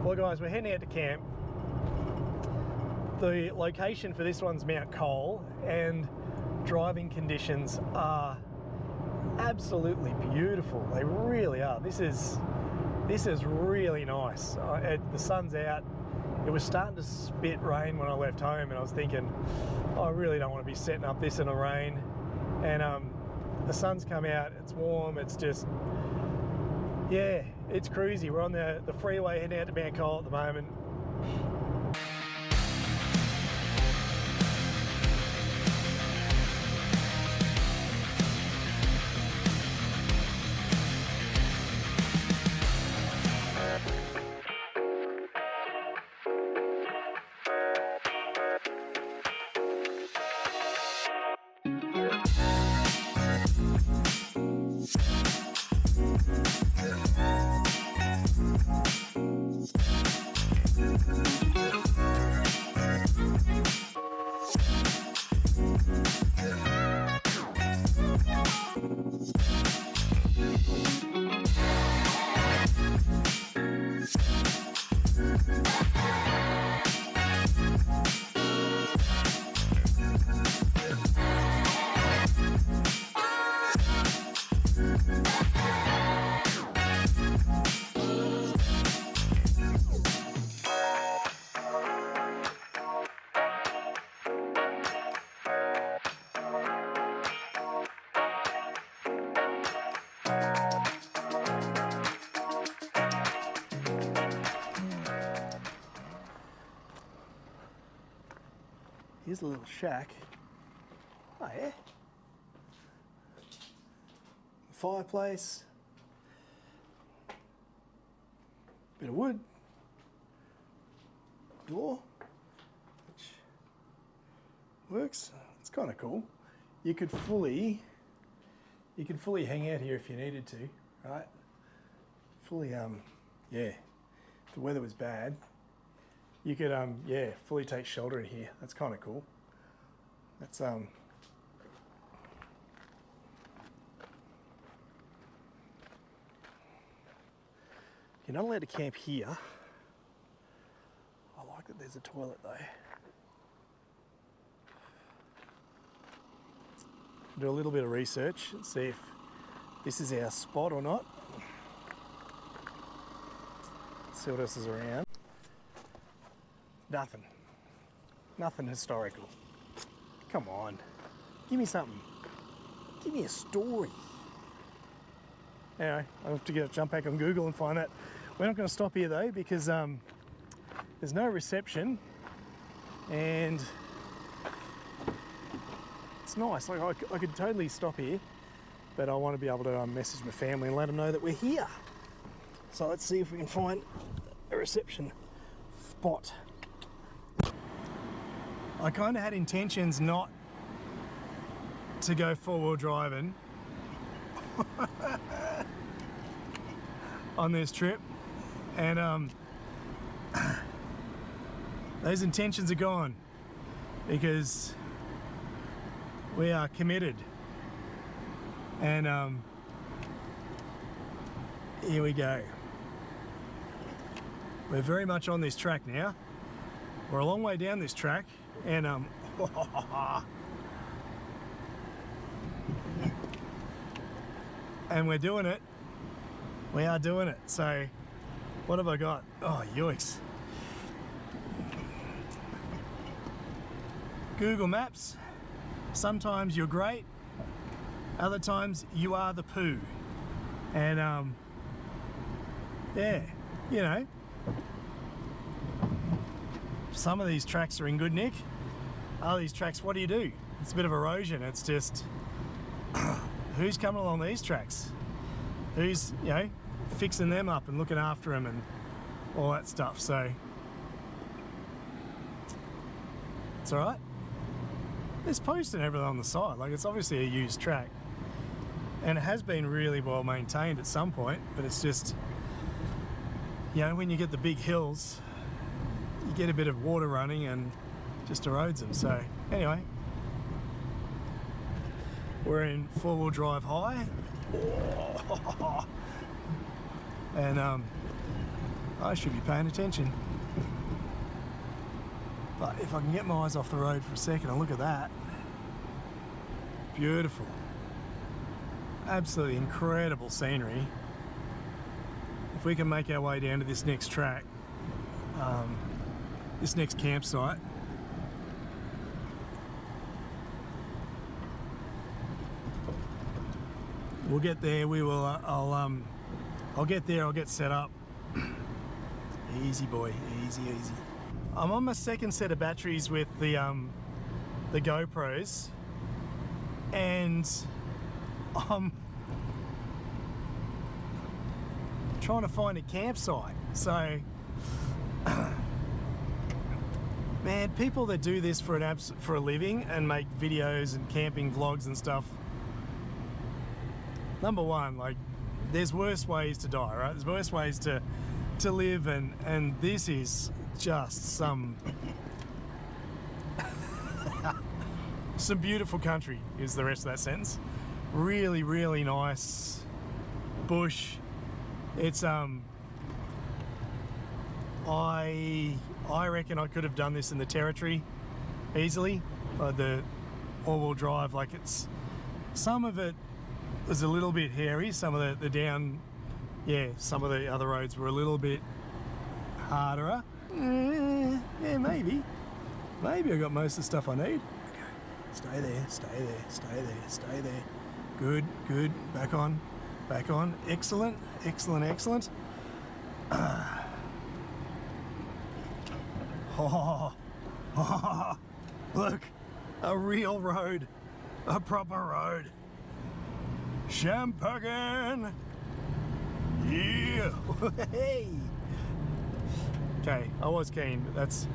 Well guys, we're heading out to camp. The location for this one's Mount Cole, and driving conditions are absolutely beautiful. They really are. This is really nice. The sun's out. It was starting to spit rain when I left home, and I was thinking, I really don't want to be setting up this in the rain. And the sun's come out, it's warm, it's just, yeah, it's cruisy. We're on the freeway heading out to Mount Cole at the moment. Here's a little shack. Oh yeah. Fireplace. Bit of wood. Door. Which works. It's kind of cool. You could fully hang out here if you needed to, right? Fully yeah. If the weather was bad, you could yeah, fully take shelter in here. That's kind of cool. That's you're not allowed to camp here. I like that there's a toilet though. Do a little bit of research and see if this is our spot or not. See what else is around. Nothing historical. Come on, give me something. Give me a story. Anyway, I'll have to jump back on Google and find that. We're not going to stop here though, because there's no reception, and it's nice. Like I could totally stop here, but I want to be able to message my family and let them know that we're here. So let's see if we can find a reception spot. I kind of had intentions not to go four-wheel driving on this trip, and those intentions are gone because we are committed, and here we go. We're very much on this track now. We're a long way down this track, and and we're doing it. We are doing it. So what have I got? Oh, yoicks. Google Maps. Sometimes you're great, other times you are the poo. And yeah, you know, some of these tracks are in good nick. Other these tracks, what do? It's a bit of erosion. It's just who's coming along these tracks? Who's, you know, fixing them up and looking after them and all that stuff. So it's all right. There's posts and everything on the side. Like, it's obviously a used track, and it has been really well maintained at some point, but it's just, you know, when you get the big hills, you get a bit of water running and just erodes them. So anyway, we're in four-wheel drive high, and I should be paying attention. But if I can get my eyes off the road for a second, I'll look at that. Beautiful. Absolutely incredible scenery. If we can make our way down to this next track, this next campsite, we'll get there. We will. I'll get there. I'll get set up. Easy, boy. Easy, easy. I'm on my second set of batteries with the GoPros, and I'm trying to find a campsite. So, man, people that do this for a living and make videos and camping vlogs and stuff. Number one, like, there's worse ways to die, right? There's worse ways to live, and this is just some beautiful country is the rest of that sentence. Really, really nice bush. It's I reckon I could have done this in the Territory easily. The all-wheel drive, like, it's, some of it was a little bit hairy. Some of the down, yeah, some of the other roads were a little bit harder. Yeah, maybe I got most of the stuff I need. Okay, stay there, stay there, stay there, stay there. Good, good. Back on, back on. Excellent, excellent, excellent. Look, a real road, a proper road. Champagne. Yeah. Hey. Okay, I was keen, but that's...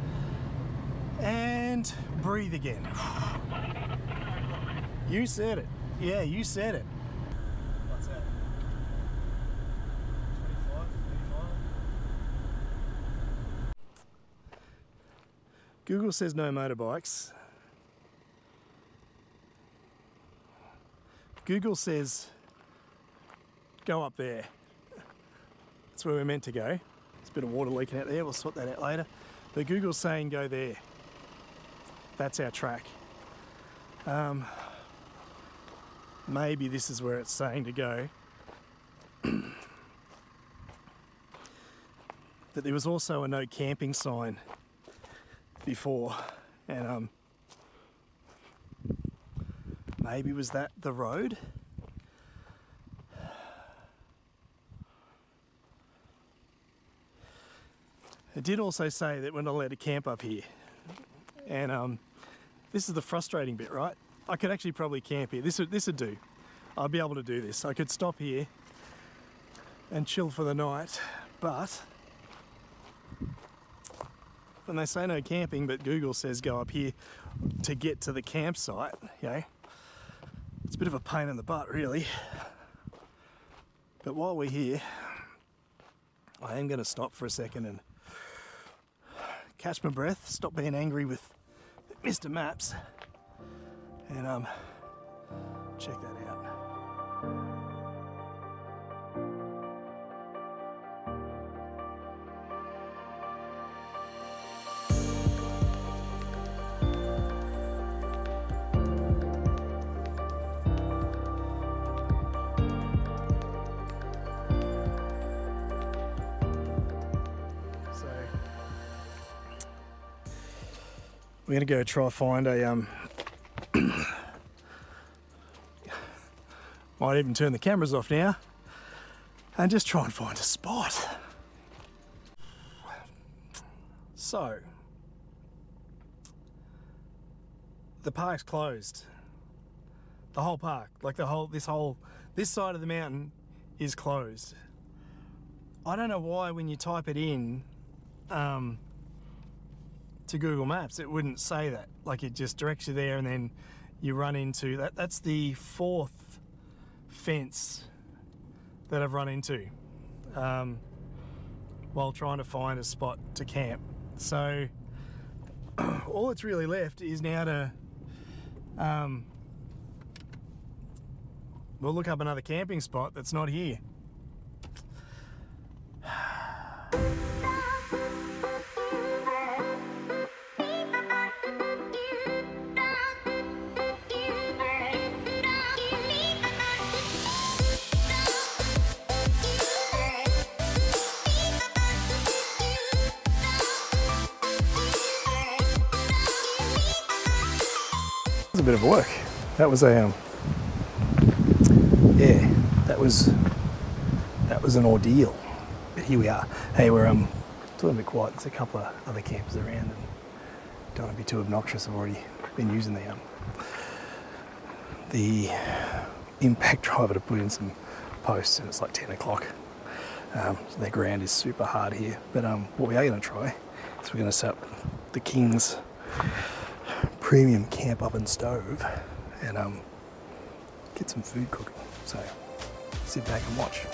And breathe again. You said it. Yeah, you said it. What's that? 25, 35. Google says no motorbikes. Google says go up there. That's where we're meant to go. There's a bit of water leaking out there, we'll sort that out later. But Google's saying go there. That's our track. Maybe this is where it's saying to go. But there was also a no camping sign before, and maybe was that the road? It did also say that we're not allowed to camp up here, and this is the frustrating bit, right? I could actually probably camp here. This would do. I'd be able to do this. I could stop here and chill for the night, but when they say no camping, but Google says go up here to get to the campsite, you know, it's a bit of a pain in the butt, really. But while we're here, I am going to stop for a second and catch my breath, stop being angry with Mr. Maps, and check that out. We're going to go try find a, might even turn the cameras off now, and just try and find a spot. So, the park's closed. The whole park, like this side of the mountain is closed. I don't know why when you type it in, to Google Maps, it wouldn't say that. Like, it just directs you there, and then you run into that. That's the fourth fence that I've run into while trying to find a spot to camp. So all that's really left is now to we'll look up another camping spot that's not here. bit of work. That was a yeah, that was an ordeal. But here we are. Hey, we're doing a bit quiet. There's a couple of other campers around, and don't want to be too obnoxious. I've already been using the impact driver to put in some posts, and it's like 10 o'clock. So the ground is super hard here. But what we are going to try is we're going to set up the King's premium camp oven stove and get some food cooking. So sit back and watch.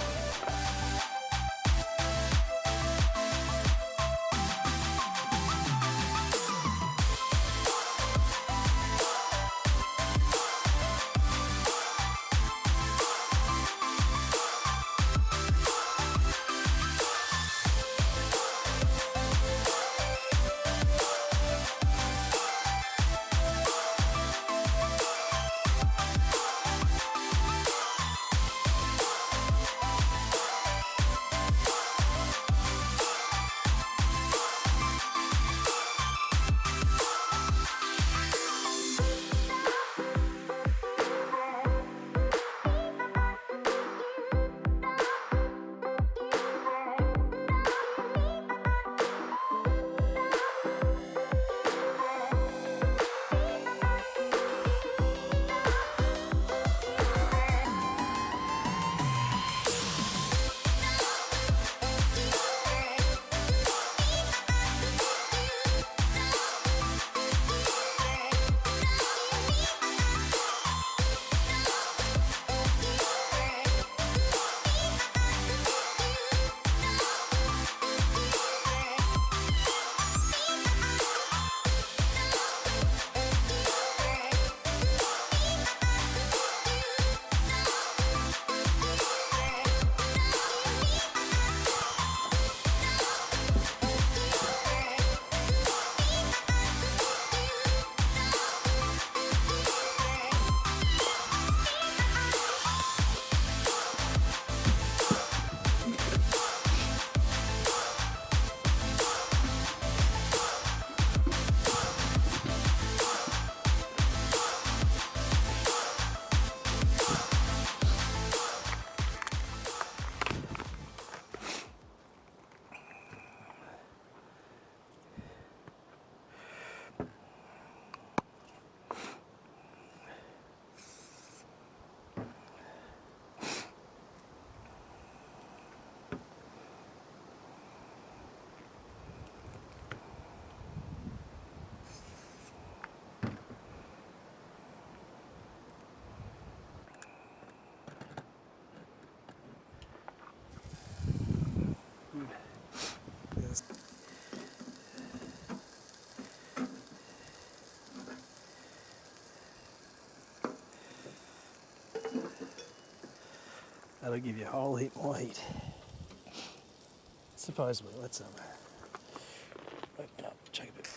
That'll give you a whole heap more heat. Supposedly, let's open it up, check a bit.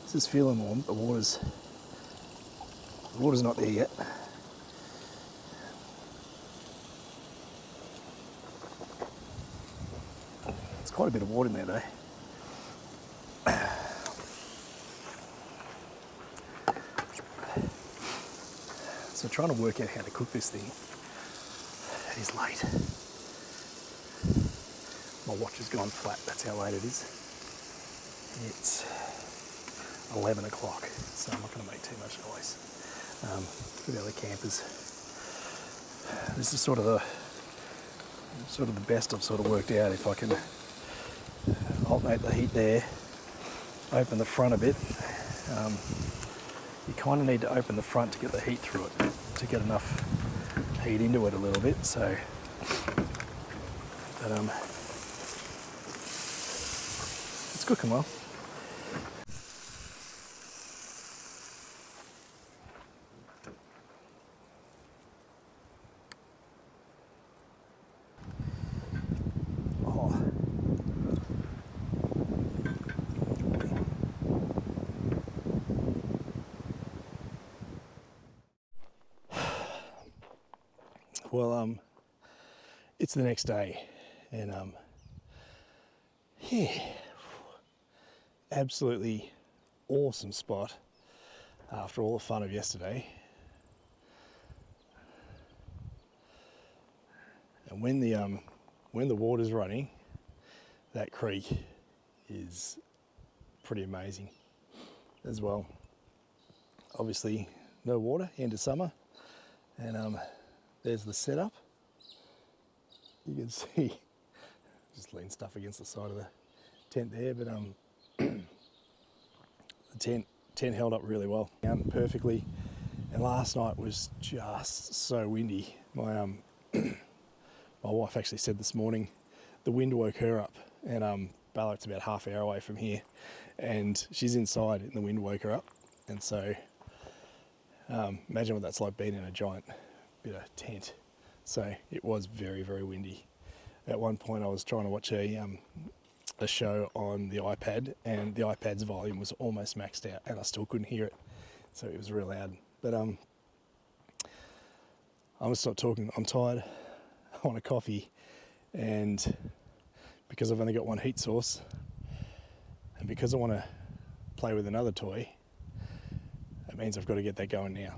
This is feeling warm, but the water's not there yet. Quite a bit of water in there though. So trying to work out how to cook this thing is late. My watch has gone flat, that's how late it is. It's 11 o'clock, so I'm not going to make too much noise. For the other campers, this is sort of the best I've sort of worked out. If I can alternate the heat there, open the front a bit. You kind of need to open the front to get the heat through it, to get enough heat into it a little bit. So, but it's cooking well. Well, it's the next day, and yeah, absolutely awesome spot after all the fun of yesterday. And when the water's running, that creek is pretty amazing as well. Obviously, no water, end of summer, and there's the setup. You can see, just lean stuff against the side of the tent there, but the tent held up really well, down perfectly. And last night was just so windy. My my wife actually said this morning the wind woke her up, and Ballart's about half an hour away from here, and she's inside and the wind woke her up. And so imagine what that's like being in a giant bit of tent. So it was very, very windy. At one point I was trying to watch a show on the iPad, and the iPad's volume was almost maxed out and I still couldn't hear it. So it was real loud. But I'm gonna stop talking. I'm tired. I want a coffee, and because I've only got one heat source, and because I want to play with another toy, that means I've got to get that going now.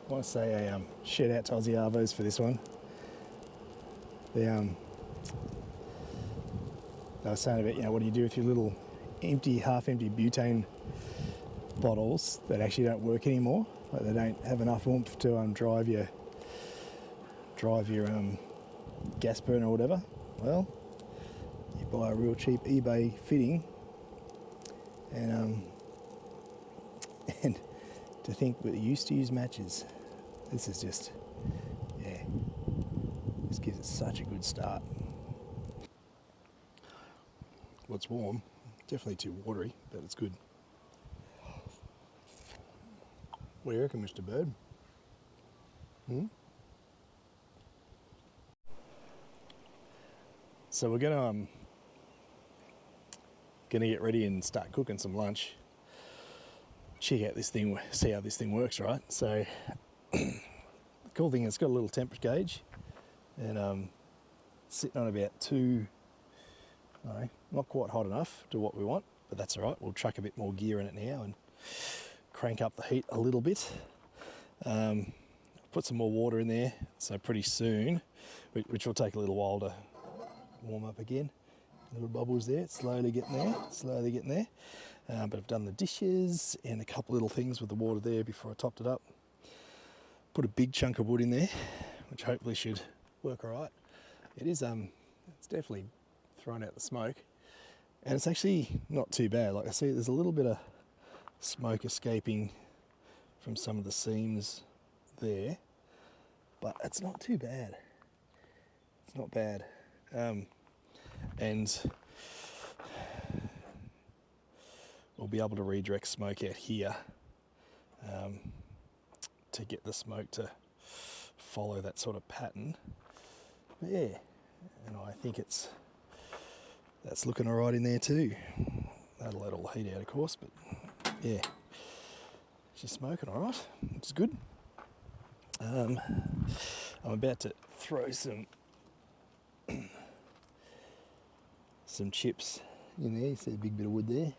I want to say a shout out to Aussie Arvos for this one. They were saying about, what do you do with your little empty, half-empty butane bottles that actually don't work anymore? Like they don't have enough oomph to drive your gas burner or whatever. Well, you buy a real cheap eBay fitting, and to think we used to use matches. This is just, this gives it such a good start. Well, it's warm, definitely too watery, but it's good. What do you reckon, Mr. Bird? So we're gonna get ready and start cooking some lunch. Check out this thing, see how this thing works, right? So the cool thing is it's got a little temperature gauge, and sitting on about not quite hot enough to what we want, but that's all right. We'll chuck a bit more gear in it now and crank up the heat a little bit. Put some more water in there, so pretty soon, which will take a little while to warm up again. Little bubbles there, it's slowly getting there. But I've done the dishes and a couple little things with the water there before I topped it up. Put a big chunk of wood in there, which hopefully should work all right. It is, it's definitely thrown out the smoke, and it's actually not too bad. Like I see, there's a little bit of smoke escaping from some of the seams there, but it's not too bad. It's not bad. And we'll be able to redirect smoke out here to get the smoke to follow that sort of pattern. But yeah, and I think that's looking all right in there too. That'll let all the heat out, of course, but yeah, she's smoking all right, which is good. I'm about to throw some chips in there. You see a big bit of wood there.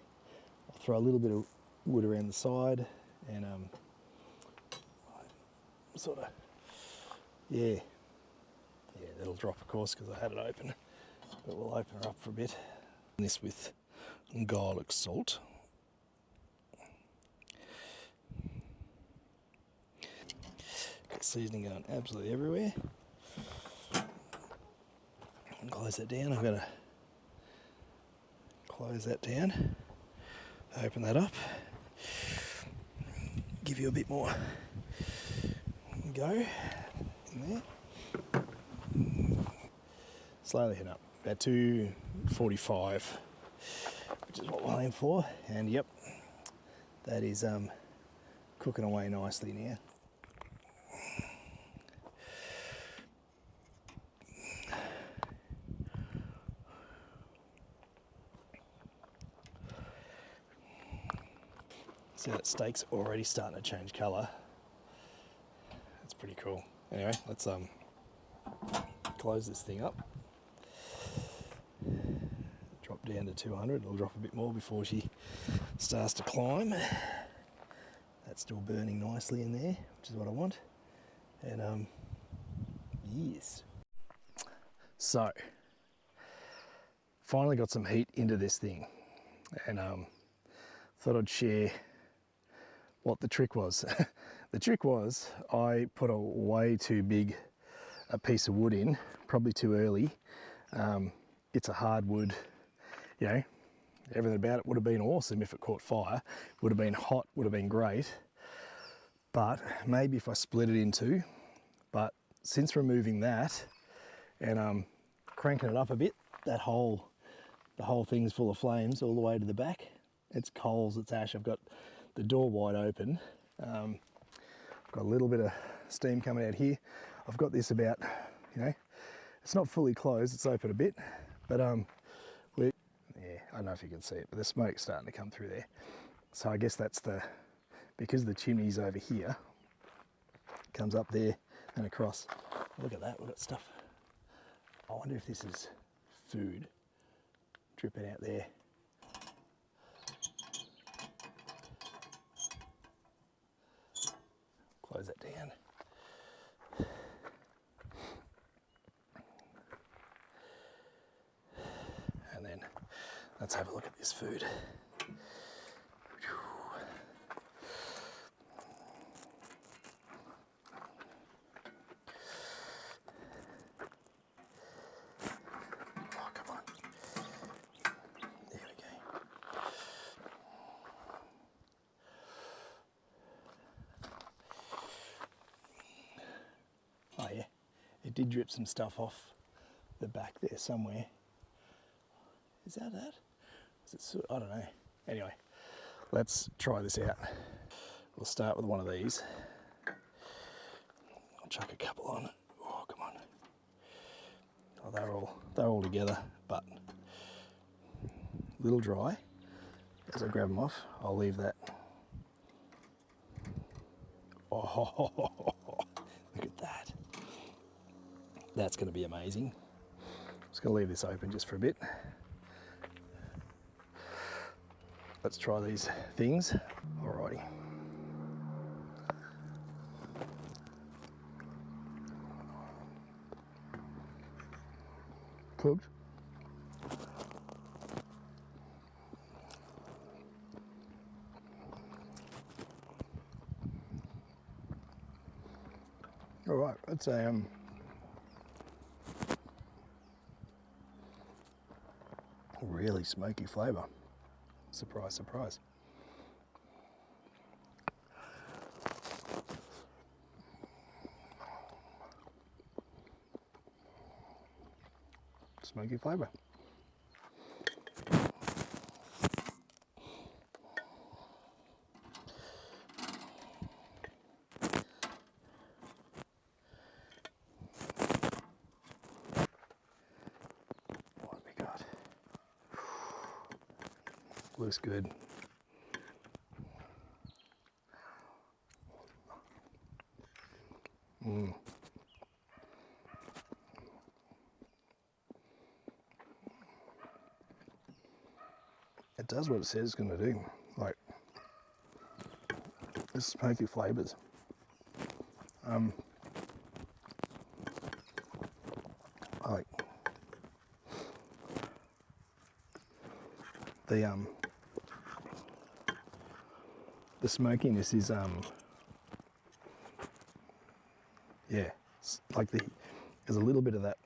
I'll throw a little bit of wood around the side and sort of, yeah, that'll drop, of course, because I had it open, but we'll open her up for a bit. This with garlic salt. Got seasoning going absolutely everywhere. Close that down. I've got to close that down. Open that up. Give you a bit more go in there. Slowly head up. About 245, which is what we'll aim for. And yep, that is cooking away nicely now. See that steak's already starting to change colour. That's pretty cool. Anyway, let's close this thing up. Drop down to 200. It'll drop a bit more before she starts to climb. That's still burning nicely in there, which is what I want. And yes. So, finally got some heat into this thing, and thought I'd share what the trick was. The trick was I put a way too big a piece of wood in, probably too early. It's a hardwood, you know, everything about it would have been awesome if it caught fire. Would have been hot, would have been great. But maybe if I split it in two. But since removing that and cranking it up a bit, the whole thing's full of flames all the way to the back. It's coals, it's ash. I've got the door wide open. Got a little bit of steam coming out here. I've got this about, you know, it's not fully closed, it's open a bit, but yeah, I don't know if you can see it, but the smoke's starting to come through there. So I guess that's because the chimney's over here, comes up there and across. Look at that, we've got stuff. I wonder if this is food dripping out there. Close that down. And then let's have a look at this food. Oh, come on. There we go. Oh yeah, it did drip some stuff off the back there somewhere. Is that it? Is it? I don't know. Anyway, let's try this out. We'll start with one of these. I'll chuck a couple on. Oh, come on. Oh, they're all together, but a little dry. As I grab them off, I'll leave that. Oh, look at that. That's going to be amazing. I'm just going to leave this open just for a bit. Let's try these things. Alrighty. Cooked. All right, that's a really smoky flavour. Surprise, surprise. smoky flavour. What have we got? Looks good. It does what it says it's going to do. Like, this smoky flavours. Like the smokiness is yeah, it's like there's a little bit of that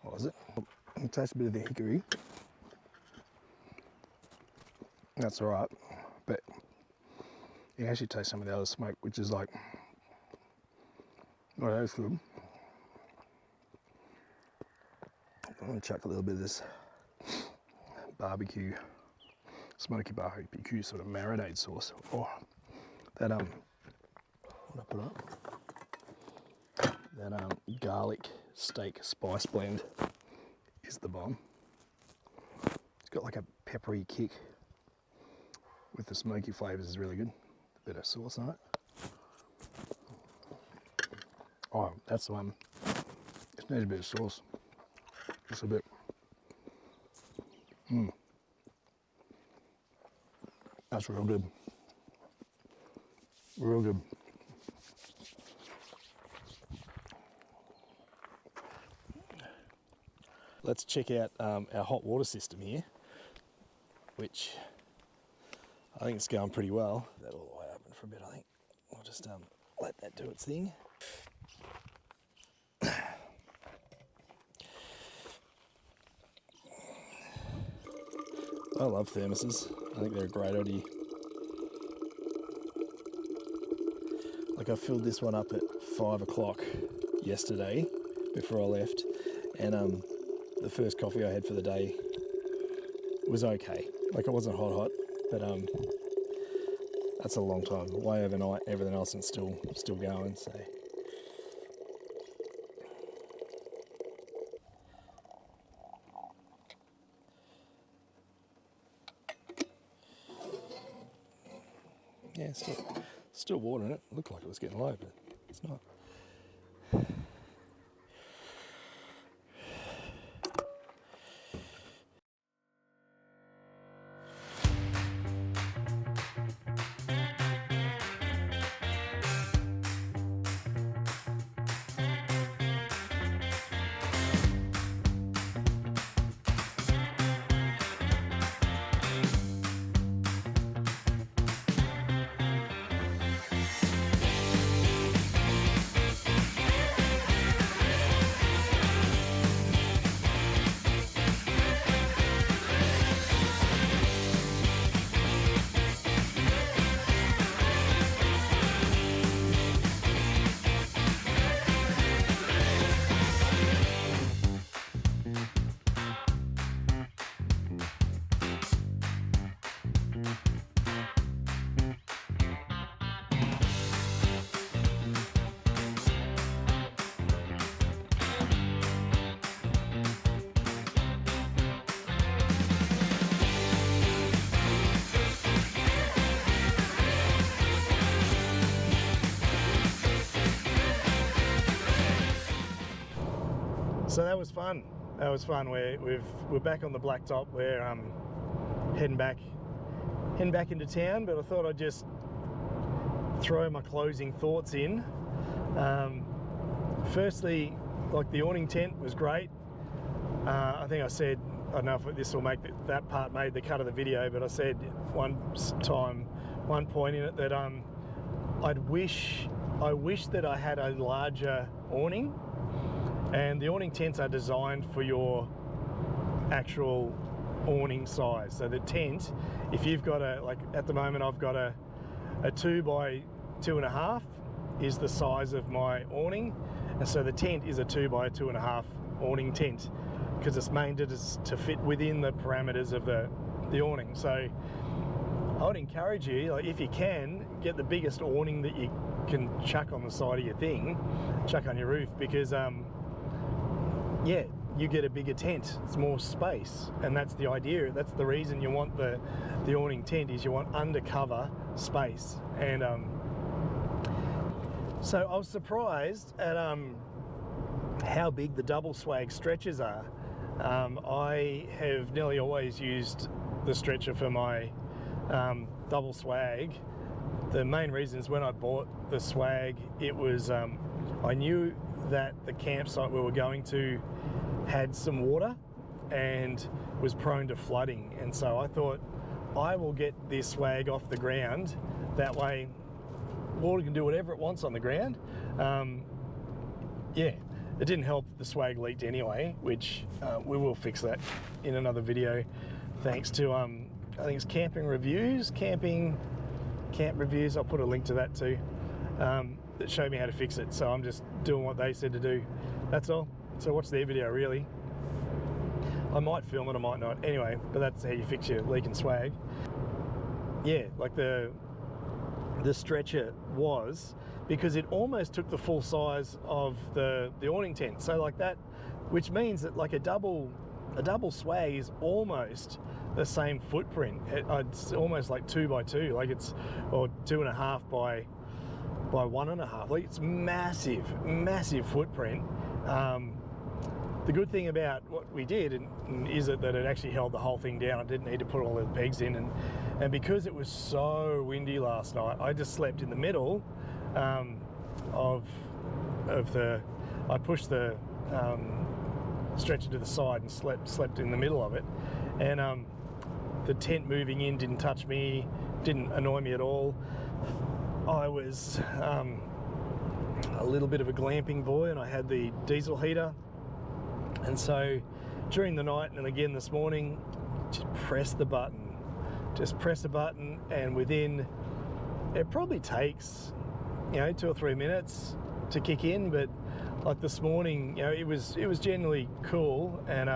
what was it? You taste a bit of the hickory. That's all right, but you actually taste some of the other smoke, which is like, oh, that's good. I'm gonna chuck a little bit of this barbecue, smoky barbecue sort of marinade sauce. Oh, that what I put up? That garlic steak spice blend is the bomb. It's got like a peppery kick with the smoky flavours, is really good. A bit of sauce on it. Oh, that's the one. Just needs a bit of sauce. Just a bit. That's real good. Real good. Let's check out our hot water system here, which I think it's going pretty well. That'll all the way open for a bit, I think. I'll just let that do its thing. I love thermoses. I think they're a great idea. Like, I filled this one up at 5 o'clock yesterday before I left, and the first coffee I had for the day was okay. Like, it wasn't hot, but that's a long time, way overnight. Everything else is still going. So yeah, still water in it. Looked like it was getting low, but it's not. So that was fun. That was fun. We're back on the blacktop. We're heading back into town. But I thought I'd just throw my closing thoughts in. Firstly, like, the awning tent was great. I think I said, I don't know if this will make that part made the cut of the video, but I said one point in it that I wish that I had a larger awning. And the awning tents are designed for your actual awning size. So the tent, if you've got like at the moment I've got a 2 by 2.5 is the size of my awning, and so the tent is a 2 by 2.5 awning tent, because it's made to fit within the parameters of the awning. So I would encourage you, like, if you can, get the biggest awning that you can chuck on the side of your thing, chuck on your roof, because yeah, you get a bigger tent, it's more space, and that's the idea. That's the reason you want the awning tent, is you want undercover space. And so I was surprised at how big the double swag stretchers are. I have nearly always used the stretcher for my double swag. The main reason is when I bought the swag, it was I knew that the campsite we were going to had some water and was prone to flooding, and so I thought, I will get this swag off the ground, that way water can do whatever it wants on the ground. Yeah, it didn't help, the swag leaked anyway, which we will fix that in another video, thanks to I think it's camp reviews, I'll put a link to that too, that showed me how to fix it. So I'm just doing what they said to do, that's all. So watch their video, really. I might film it, I might not. Anyway, but that's how you fix your leaking swag. Yeah, like the stretcher was, because it almost took the full size of the awning tent. So like that, which means that like a double swag is almost the same footprint. It's almost like 2 by 2, like it's, or 2.5 by 1.5. Like it's massive footprint. The good thing about what we did is that it actually held the whole thing down. I didn't need to put all the pegs in, and because it was so windy last night, I just slept in the middle of the. I pushed the stretcher to the side and slept in the middle of it, and the tent moving in didn't touch me, didn't annoy me at all. I was a little bit of a glamping boy, and I had the diesel heater. And so during the night and again this morning, just press the button, and within, it probably takes, 2 or 3 minutes to kick in, but like this morning, it was generally cool, and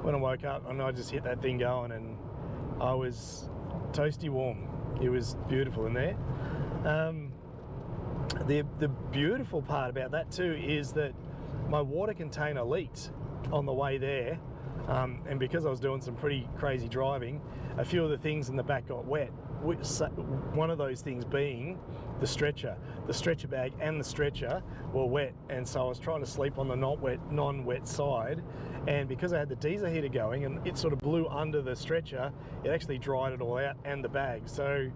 when I woke up, and I just hit that thing going, and I was toasty warm. It was beautiful in there. The beautiful part about that too is that my water container leaked on the way there, and because I was doing some pretty crazy driving, a few of the things in the back got wet. One of those things being the stretcher bag and the stretcher were wet, and so I was trying to sleep on the non-wet side, and because I had the diesel heater going and it sort of blew under the stretcher, it actually dried it all out, and the bag, so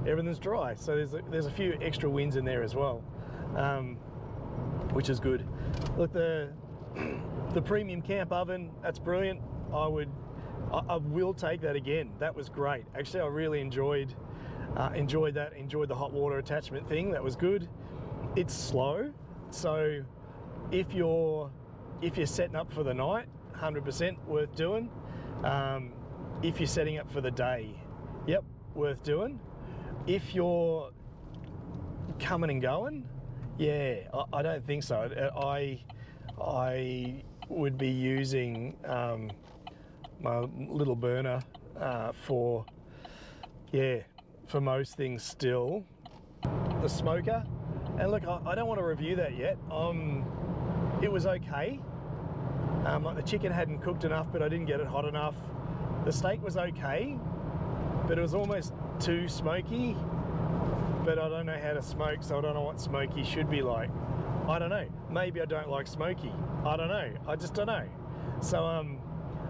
everything's dry. So there's a few extra wins in there as well, which is good. Look, the premium camp oven, that's brilliant. I will take that again. That was great. Actually, I really enjoyed that. Enjoyed the hot water attachment thing. That was good. It's slow, so if you're setting up for the night, 100% worth doing. If you're setting up for the day, yep, worth doing. If you're coming and going, yeah, I don't think so. I would be using my little burner for most things still. The smoker, and look, I don't want to review that yet. It was okay. Like the chicken hadn't cooked enough, but I didn't get it hot enough. The steak was okay, but it was almost too smoky. But I don't know how to smoke, so I don't know what smoky should be like. I don't know. Maybe I don't like smoky. I don't know. I just don't know. So I'm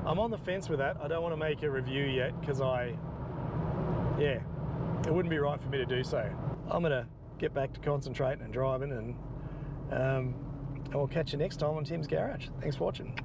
on the fence with that. I don't want to make a review yet because it wouldn't be right for me to do so. I'm gonna get back to concentrating and driving, and we'll catch you next time on Tim's Garage. Thanks for watching.